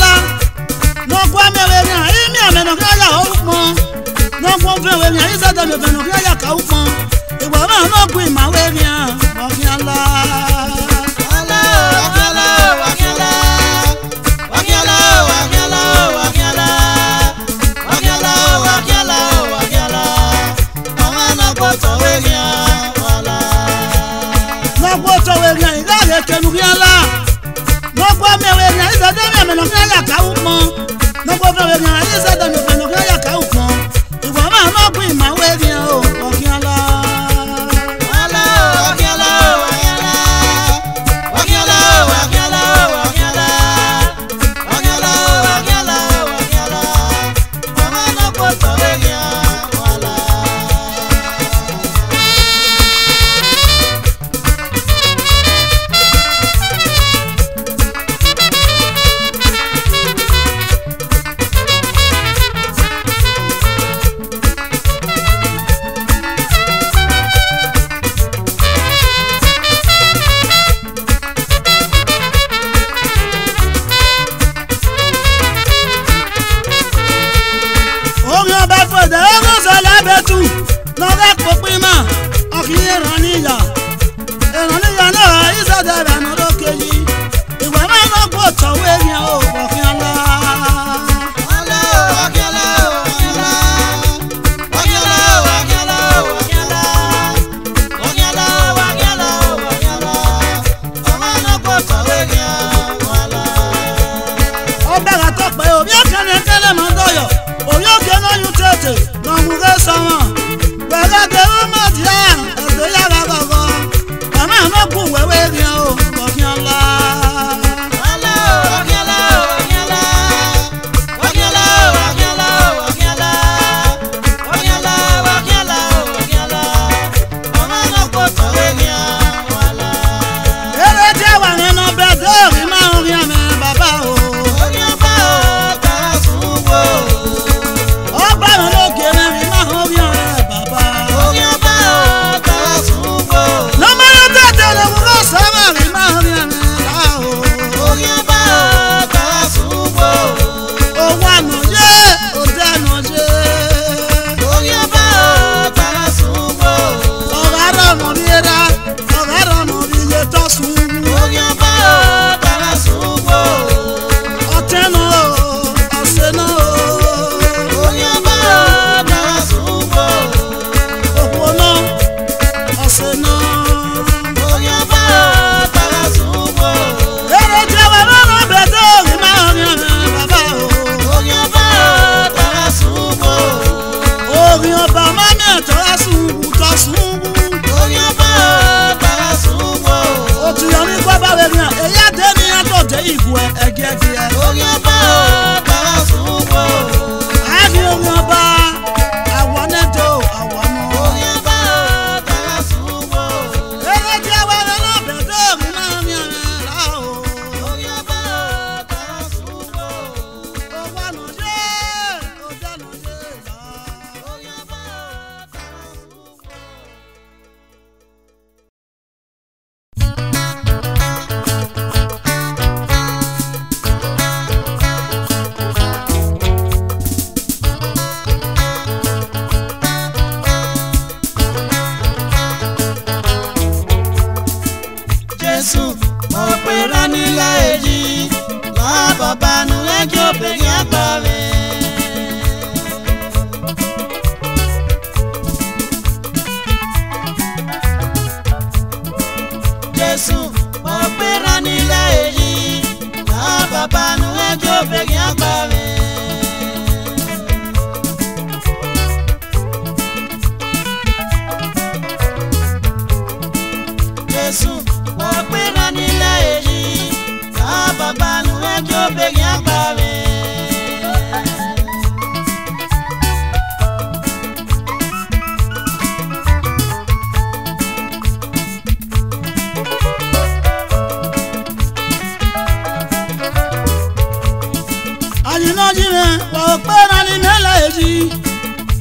la no kwa mewe nya imi ameno kaya omo no kwa fewe nya isa da me beno kaya ka umo igba ma no ku ma we nya okiala ala okiala okiala okiala okiala okiala okiala okiala okiala mama no kwa to we nya wala no kwa to we nya ida le kenu kiala no kwa mewe nya isa da me beno kaya ka umo no kwa fewe nya isa da me beno kaya ka umo igba ma no ku ma we nya okiala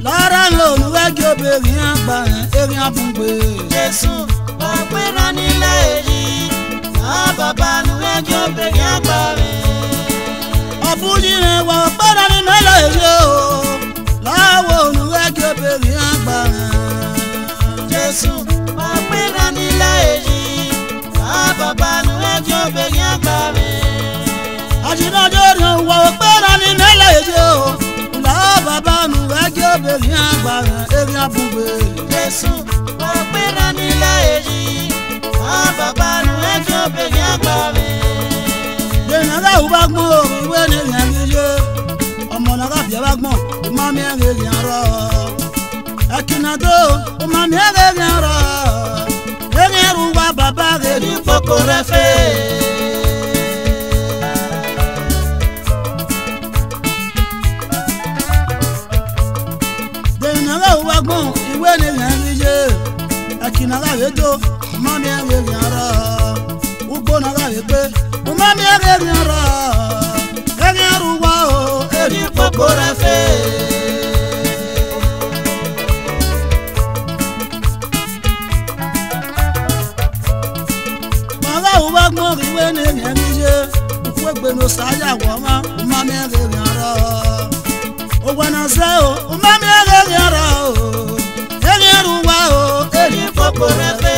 Lara lo nuwe gyo be rian gba erian fungbe Jesu o pe ran ni leyi na baba nuwe gyo be rian gba re Wabuji me wa para ni mele yo. Lawo nu eke beri agba. Jésù wa para ni la eji. Baba nu eke beri agba me. Ajina jori wa para ni mele yo. La baba nu eke beri agba eri abugbe. Jésù wa para ni la eji. Baba nu eke beri agba me. Naga ubagmo iwe ni yangiye omo naga bia bagmo mami ege yanro akinado mami ege yanro ege ruwa baba ge ni poko refe de naga ubagmo iwe ni yangiye akinaga wedo mami ege yanro ugbo naga wepe mami ege yanro ege ruwa o eri poko refe maga ubagmo iwe ni yangiye ukwegbe no saya woma mami ege yanro ogwana zeo mami ege yanro ege ruwa o eri poko refe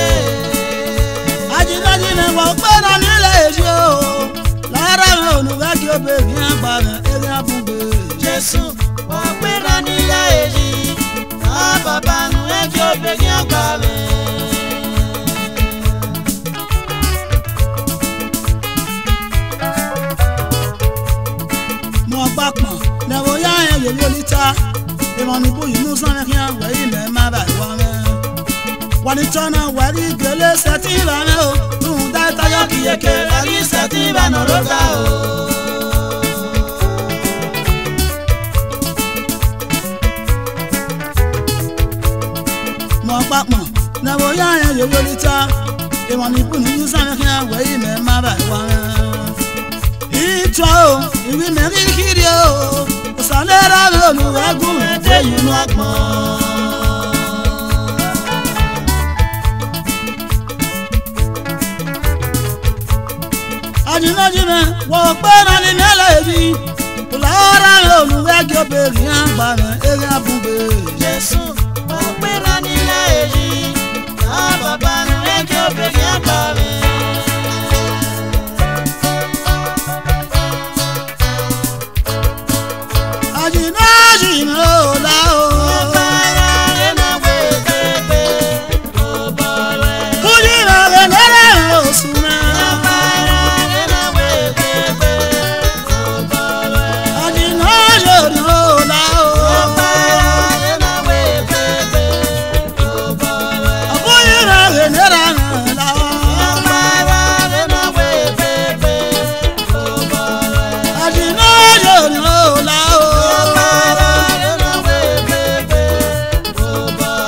ajina wa para ni lejo lara onu ga ki obe mi agba ere abugbe Jésù wa para ni la eji baba nu eke obe ni agba me mo gba pon le wo ya en le lolita e mo ni bo inu san me kian we ime ma ba wa me wani tona wari gele seti ba me o tun da tayo kiyeke ari sati ba no roga o mo papọ̀ na wo ya en le lolita e mo ni bo inu san me kian we ime ma ba wa me ito o iwi me ri kiri o salera me oluwagun me te yunu agbon ajinajime wo para ni mele ebi lara oluwe ki oberi agba me ere abugbe Jésù wa para ni la eji baba nu eke obe ni agba me ajinajime o la o kujira genere osuna ajinajime o la o kujira genere la o ajinajime o la o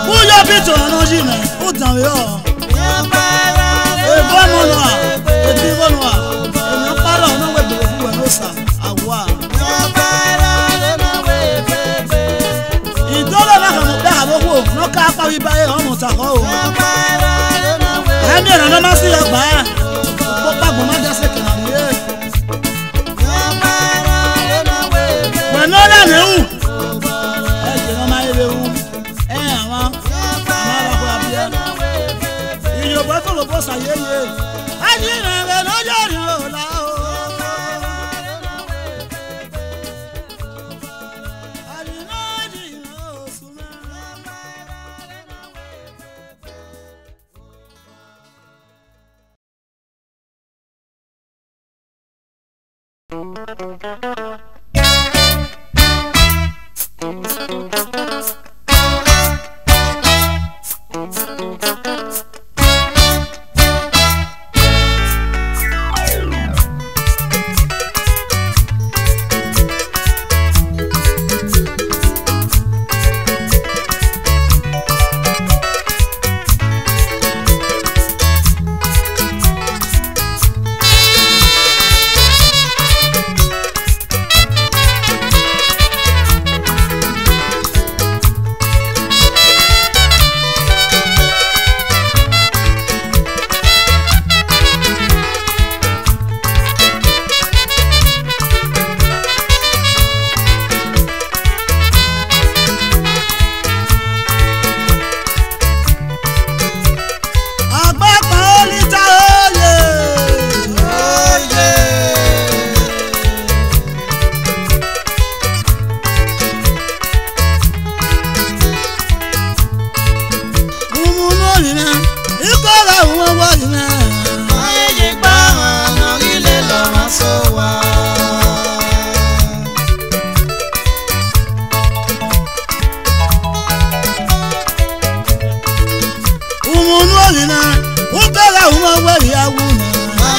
kujo pito anojime o tan yo Ebonwa, ebibonwa, emi paro no we bele fu no sa awa. Idolo na kan da abowo no ka pa wi bae o mo ta ko o. Emi na ma si agba. Ko pa gbo ma ja se kan ye. We no na ne u. E je no ma ebe u. E awon. Ama ba ko abia. Iyo bo to lo bo sa ye ye. Ajina be no jori o la o. Ajina jina o suna.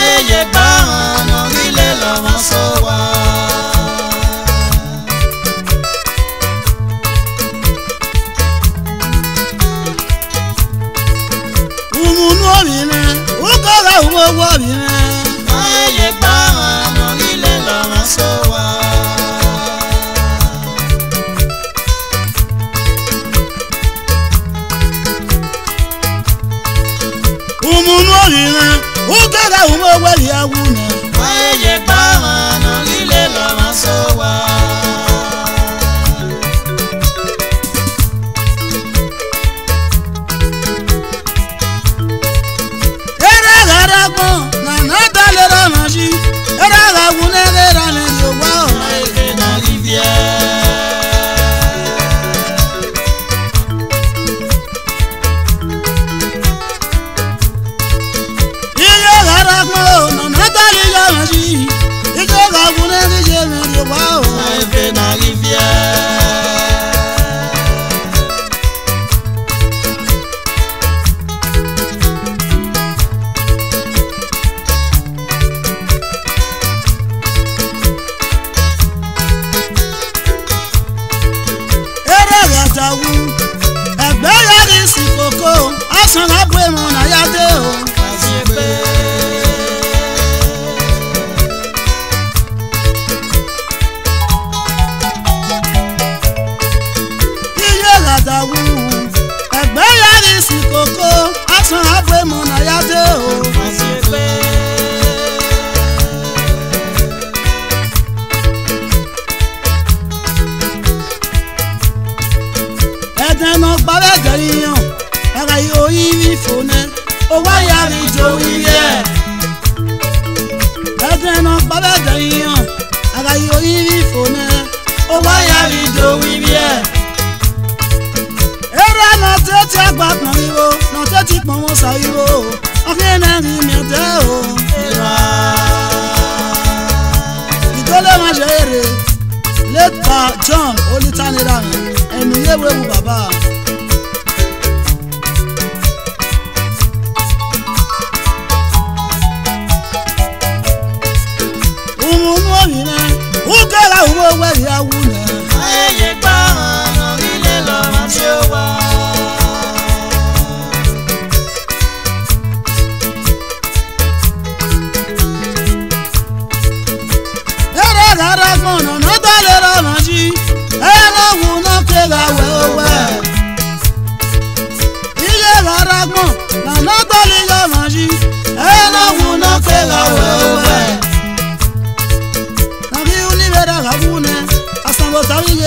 Eye gbahana ile lo masowa. Umunu obine, ukora umowo obine. Eye gbahana ile lo masowa. Umunu obine, ukora umowo yawune. Eye gbahana ile lo masowa. John Olitanira ẹnu yewe wu baba. Umunu obine, ukara umowo yawune. Eye gbahana ile lo masowa.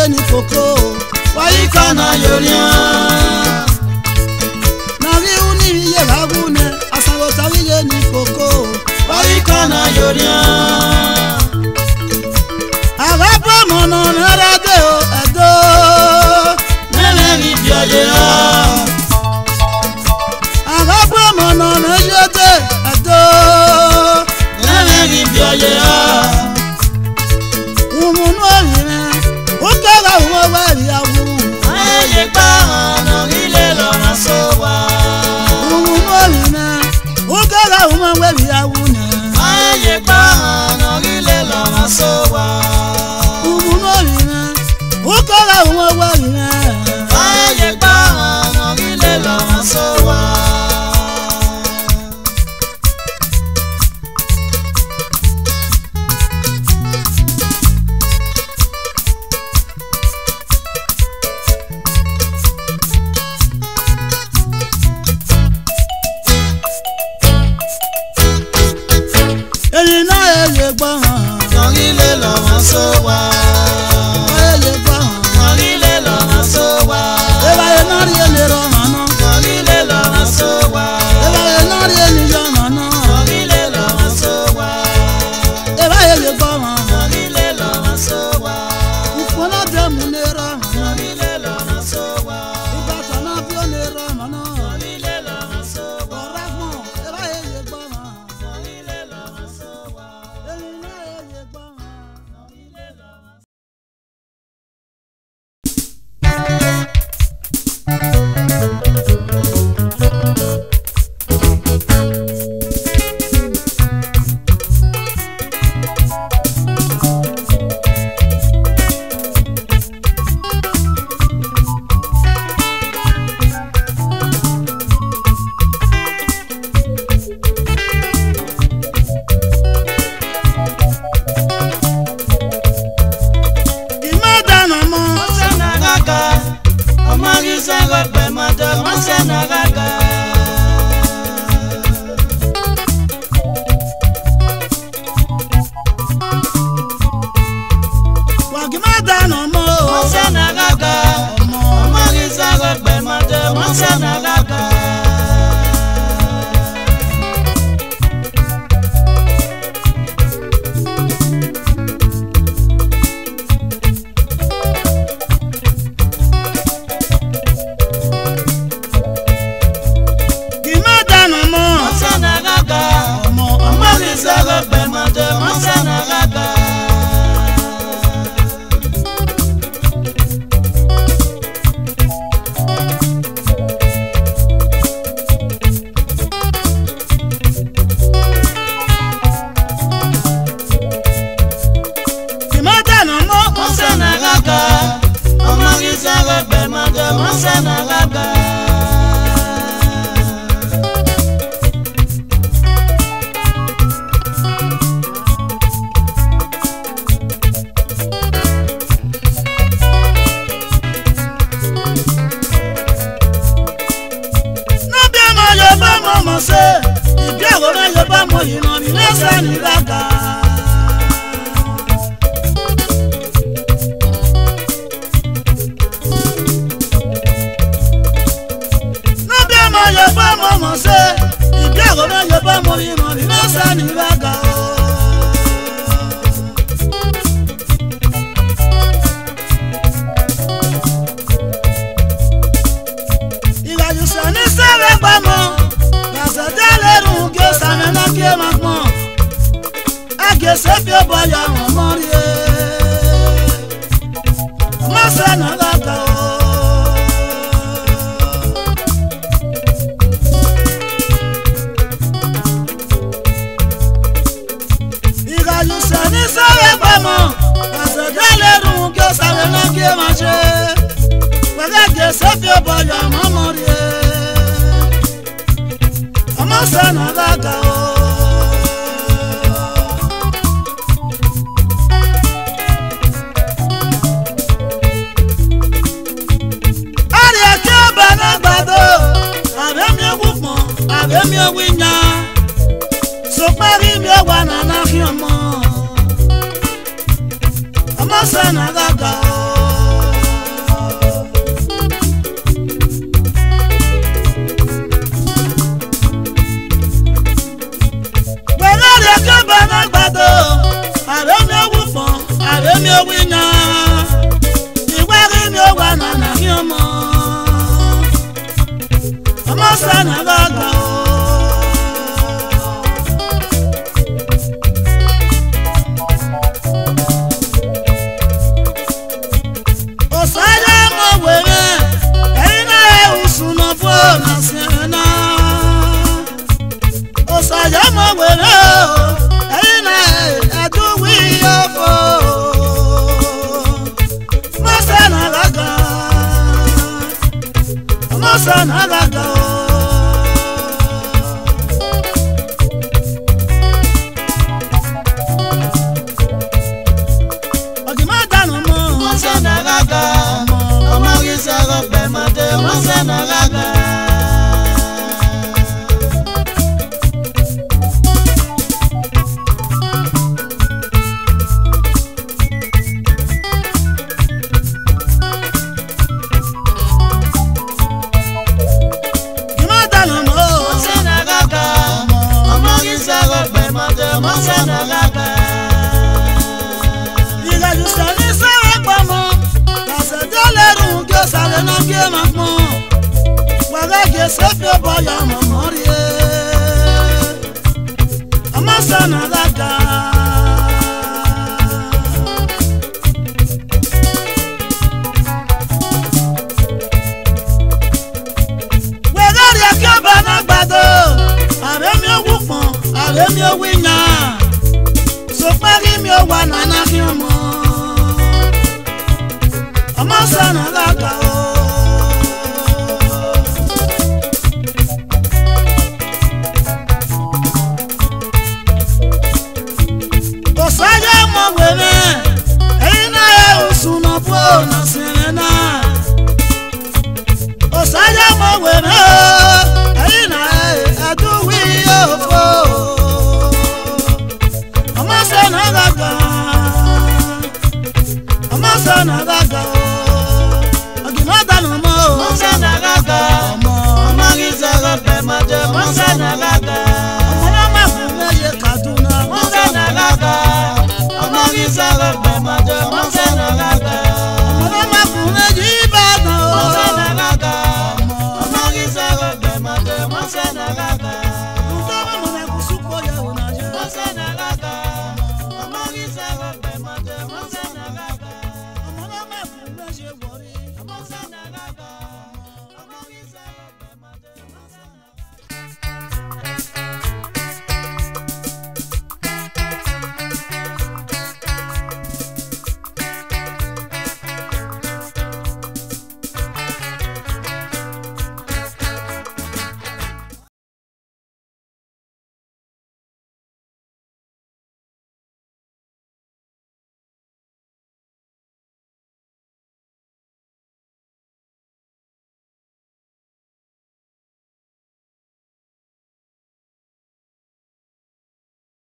Ni koko waikana yoria nari uni ye bagune asago tawiye ni koko waikana yoria agapa mono narade o edo nene mi biojera agapa mono najete edo nene mi biojera umunu obine ukara umowo yawu. Eye gbahana ile lo masowa. Umunu obine ukara umowo yawune. Eye gbahana ile lo masowa. Umunu obine ukara umowo yawune. Eye gbahana ile lo masowa. Ile lo masowa. Ile lo masowa. Ile lo masowa. Ile lo masowa. Ile lo masowa. Ile lo masowa. gisango pe mate masana gaga Wagimada no mo masana gaga Oma gisango pe mate masana gaga Monsa nagaga Agimata no mo Monsa nagaga Omagisa gobe maje Monsa nagaga Mama fume ye Kaduna Monsa nagaga Omagisa gobe maje Monsa nagaga Mama fume Ibadan Monsa nagaga Omagisa gobe maje Monsa nagaga Mutama mona kusuko ya unaje Monsa nagaga Omagisa gobe maje Monsa nagaga Mama fume je wori